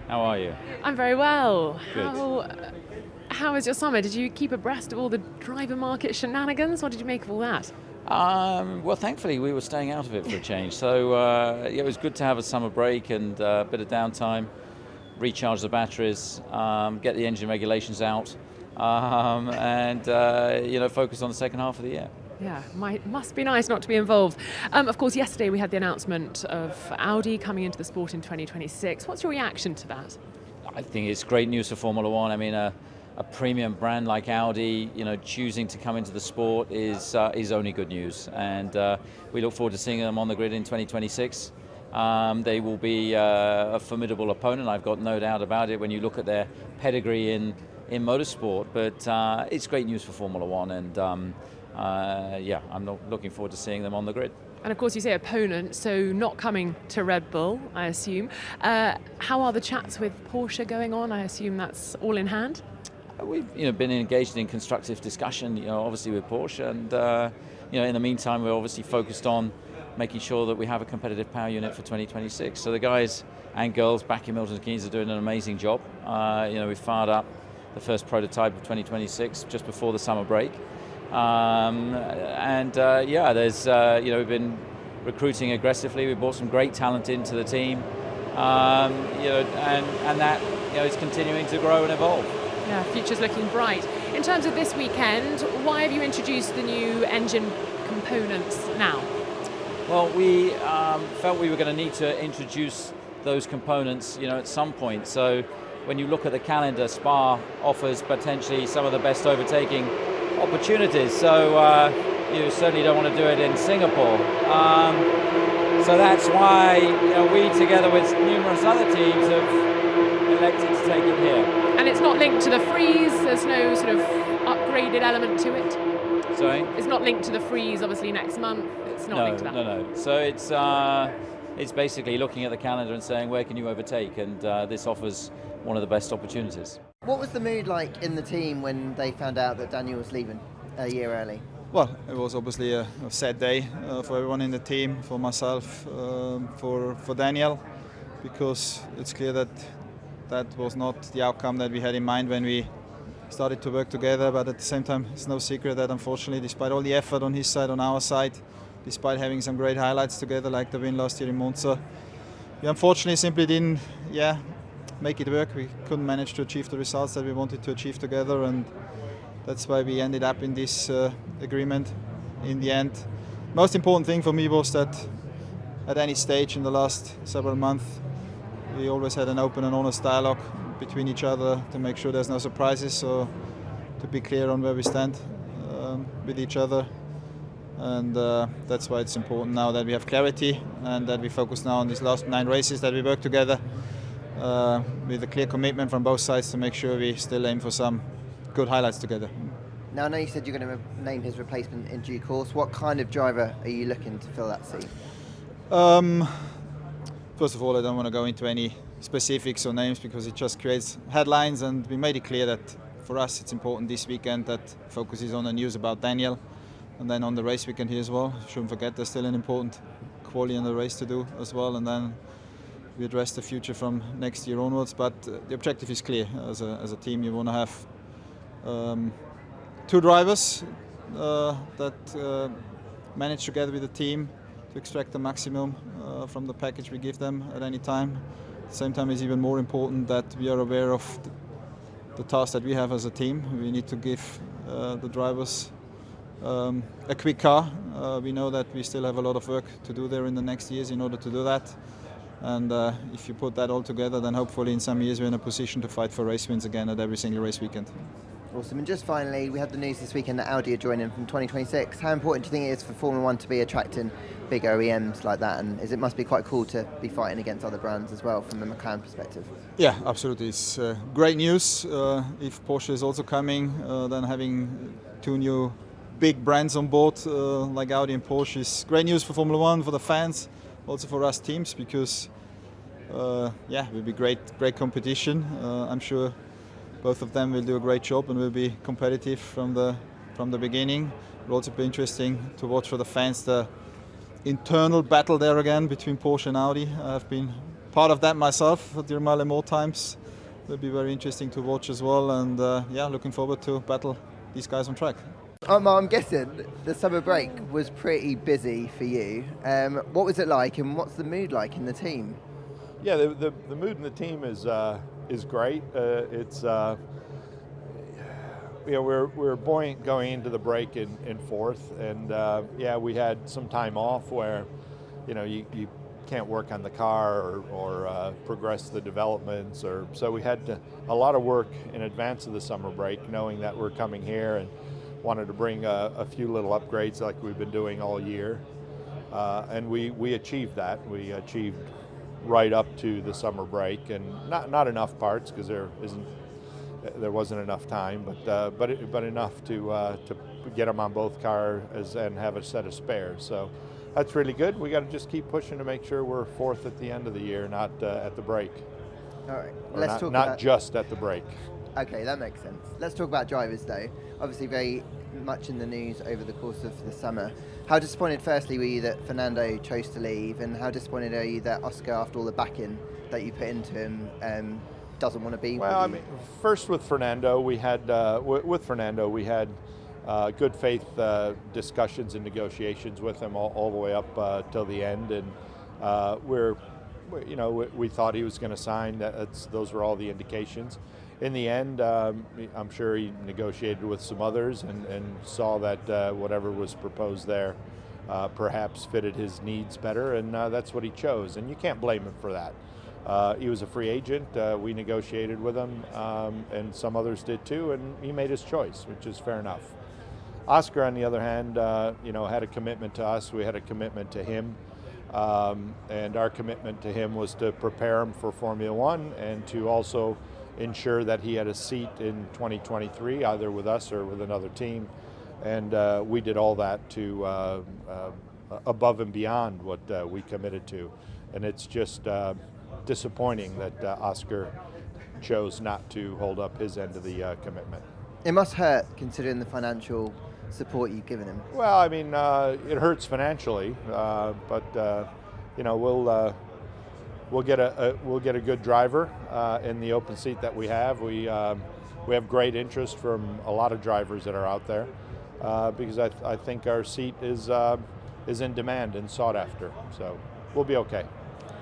How are you? I'm very well. Good. How was your summer? Did you keep abreast of all the driver market shenanigans? What did you make of all that? Well, thankfully we were staying out of it for a change. So it was good to have a summer break and a bit of downtime, recharge the batteries, get the engine regulations out, and focus on the second half of the year. Yeah, must be nice not to be involved. Of course, yesterday we had the announcement of Audi coming into the sport in 2026. What's your reaction to that? I think it's great news for Formula One. I mean, a premium brand like Audi, choosing to come into the sport is only good news, and we look forward to seeing them on the grid in 2026. They will be a formidable opponent. I've got no doubt about it when you look at their pedigree in motorsport. But it's great news for Formula One, and I'm looking forward to seeing them on the grid. And of course, you say opponent, so not coming to Red Bull, I assume. How are the chats with Porsche going on? I assume that's all in hand. We've been engaged in constructive discussion, obviously with Porsche, and in the meantime we're obviously focused on making sure that we have a competitive power unit for 2026. So the guys and girls back in Milton Keynes are doing an amazing job. We fired up the first prototype of 2026 just before the summer break, we've been recruiting aggressively. We brought some great talent into the team, and that is continuing to grow and evolve. Yeah, future's looking bright. In terms of this weekend, why have you introduced the new engine components now? Well, we felt we were going to need to introduce those components, at some point. So when you look at the calendar, Spa offers potentially some of the best overtaking opportunities. So you certainly don't want to do it in Singapore. So that's why we, together with numerous other teams, have elected to take it here. And it's not linked to the freeze, there's no sort of upgraded element to it? Sorry? It's not linked to the freeze, obviously, next month. It's not linked to that. No. So it's basically looking at the calendar and saying, where can you overtake? And this offers one of the best opportunities. What was the mood like in the team when they found out that Daniel was leaving a year early? Well, it was obviously a sad day for everyone in the team, for myself, for Daniel, because it's clear that was not the outcome that we had in mind when we started to work together. But at the same time, it's no secret that unfortunately, despite all the effort on his side, on our side, despite having some great highlights together like the win last year in Monza, we unfortunately simply didn't make it work. We couldn't manage to achieve the results that we wanted to achieve together, and that's why we ended up in this agreement in the end. Most important thing for me was that at any stage in the last several months, we always had an open and honest dialogue between each other to make sure there's no surprises, so to be clear on where we stand with each other. And that's why it's important now that we have clarity and that we focus now on these last 9 races, that we work together with a clear commitment from both sides to make sure we still aim for some good highlights together. Now, I know you said you're going to name his replacement in due course. What kind of driver are you looking to fill that seat? First of all, I don't want to go into any specifics or names because it just creates headlines, and we made it clear that for us it's important this weekend that focus is on the news about Daniel, and then on the race weekend here as well. Shouldn't forget there's still an important quali in the race to do as well, and then we address the future from next year onwards. But the objective is clear. As a team, you want to have 2 drivers that manage together with the team to extract the maximum from the package we give them at any time. At the same time, it's even more important that we are aware of the task that we have as a team. We need to give the drivers a quick car. We know that we still have a lot of work to do there in the next years in order to do that. And if you put that all together, then hopefully in some years we're in a position to fight for race wins again at every single race weekend. Awesome. And just finally, we had the news this weekend that Audi are joining from 2026. How important do you think it is for Formula One to be attracting big OEMs like that? And it must be quite cool to be fighting against other brands as well from the McLaren perspective. Yeah, absolutely. It's great news. If Porsche is also coming, then having 2 new big brands on board like Audi and Porsche is great news for Formula One, for the fans, also for us teams, because it will be great competition. I'm sure both of them will do a great job and will be competitive from the beginning. It will also be interesting to watch for the fans the internal battle there again between Porsche and Audi. I've been part of that myself during my Le Mans times. Will be very interesting to watch as well, and looking forward to battle these guys on track. Otmar, I'm guessing the summer break was pretty busy for you. What was it like, and what's the mood like in the team? Yeah, the mood in the team is great. It's we're buoyant going into the break in fourth, and we had some time off where you can't work on the car or progress the developments, so we had a lot of work in advance of the summer break, knowing that we're coming here and wanted to bring a few little upgrades like we've been doing all year, and we achieved that. We achieved right up to the summer break, and not enough parts because there wasn't enough time, but enough to get them on both cars and have a set of spares. So that's really good. We got to just keep pushing to make sure we're fourth at the end of the year, not at the break. All right, let's talk not just at the break. Okay, that makes sense. Let's talk about drivers though. Obviously very much in the news over the course of the summer. How disappointed firstly were you that Fernando chose to leave, and how disappointed are you that Oscar, after all the backing that you put into him, doesn't want to be with you? I mean, first with Fernando, we had good faith discussions and negotiations with him all the way up till the end, and we thought he was going to sign. Those were all the indications. In the end, I'm sure he negotiated with some others and saw that whatever was proposed there perhaps fitted his needs better, and that's what he chose, and you can't blame him for that. He was a free agent. We negotiated with him, and some others did too, and he made his choice, which is fair enough. Oscar, on the other hand, had a commitment to us. We had a commitment to him, and our commitment to him was to prepare him for Formula One and to also ensure that he had a seat in 2023, either with us or with another team. And we did all that to above and beyond what we committed to. And it's just disappointing that Oscar chose not to hold up his end of the commitment. It must hurt considering the financial support you've given him. Well, I mean, it hurts financially, but we'll get a good driver in the open seat that we have. We have great interest from a lot of drivers that are out there because I think our seat is in demand and sought after. So we'll be okay.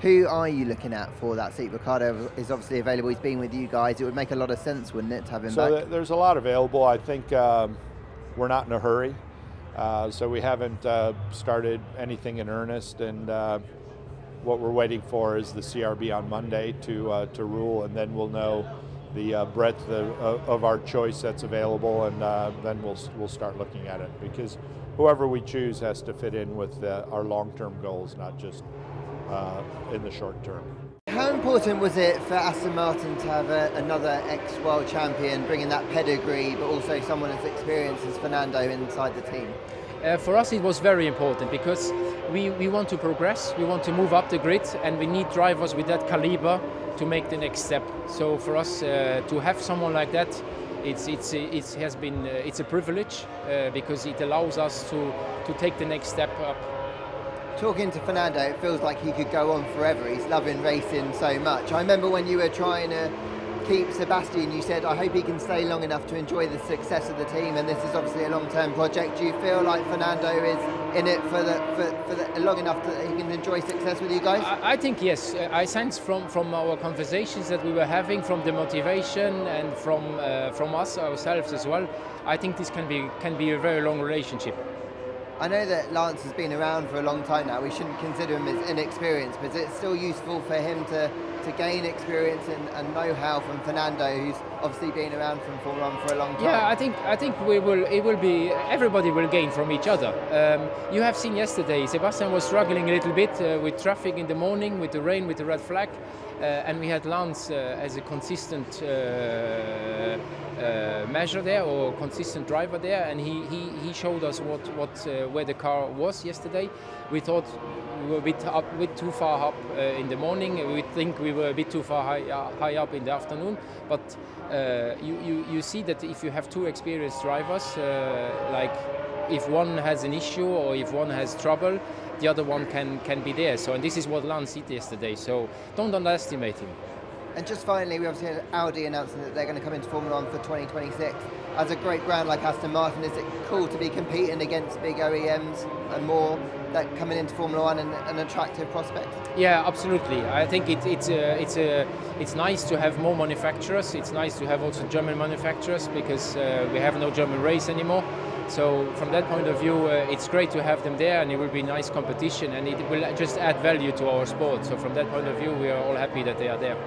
Who are you looking at for that seat? Ricardo is obviously available. He's been with you guys. It would make a lot of sense, wouldn't it, to have him back? So there's a lot available. I think we're not in a hurry, so we haven't started anything in earnest. And what we're waiting for is the CRB on Monday to rule, and then we'll know the breadth of our choice that's available, and then we'll start looking at it, because whoever we choose has to fit in with our long-term goals, not just in the short term. How important was it for Aston Martin to have another ex-world champion, bringing that pedigree, but also someone as experienced as Fernando inside the team? For us it was very important because we want to progress, we want to move up the grid, and we need drivers with that caliber to make the next step. So for us to have someone like that, it's a privilege because it allows us to take the next step up. Talking to Fernando, it feels like he could go on forever. He's loving racing so much. I remember when you were trying to keep Sebastian, you said, I hope he can stay long enough to enjoy the success of the team, and this is obviously a long-term project. Do you feel like Fernando is in it for long enough that he can enjoy success with you guys? I think yes. I sense from our conversations that we were having, from the motivation and from us ourselves as well, I think this can be a very long relationship. I know that Lance has been around for a long time now. We shouldn't consider him as inexperienced, but it's still useful for him to gain experience and know-how from Fernando, who's obviously been around from Formula 1 for a long time. Yeah, I think everybody will gain from each other. You have seen yesterday, Sebastian was struggling a little bit with traffic in the morning, with the rain, with the red flag, and we had Lance as a consistent measure there, or consistent driver there, and he showed us where the car was yesterday. We thought we were a bit too far up in the morning. We think we were a bit too far high up in the afternoon. But you see that if you have two experienced drivers like if one has an issue or if one has trouble, the other one can be there. So, and this is what Lance did yesterday. So don't underestimate him. And just finally, we obviously had Audi announcing that they're going to come into Formula 1 for 2026. As a great brand like Aston Martin, is it cool to be competing against big OEMs and more, that coming into Formula 1 and an attractive prospect? Yeah, absolutely. I think it's nice to have more manufacturers. It's nice to have also German manufacturers because we have no German race anymore. So from that point of view, it's great to have them there, and it will be nice competition, and it will just add value to our sport. So from that point of view, we are all happy that they are there.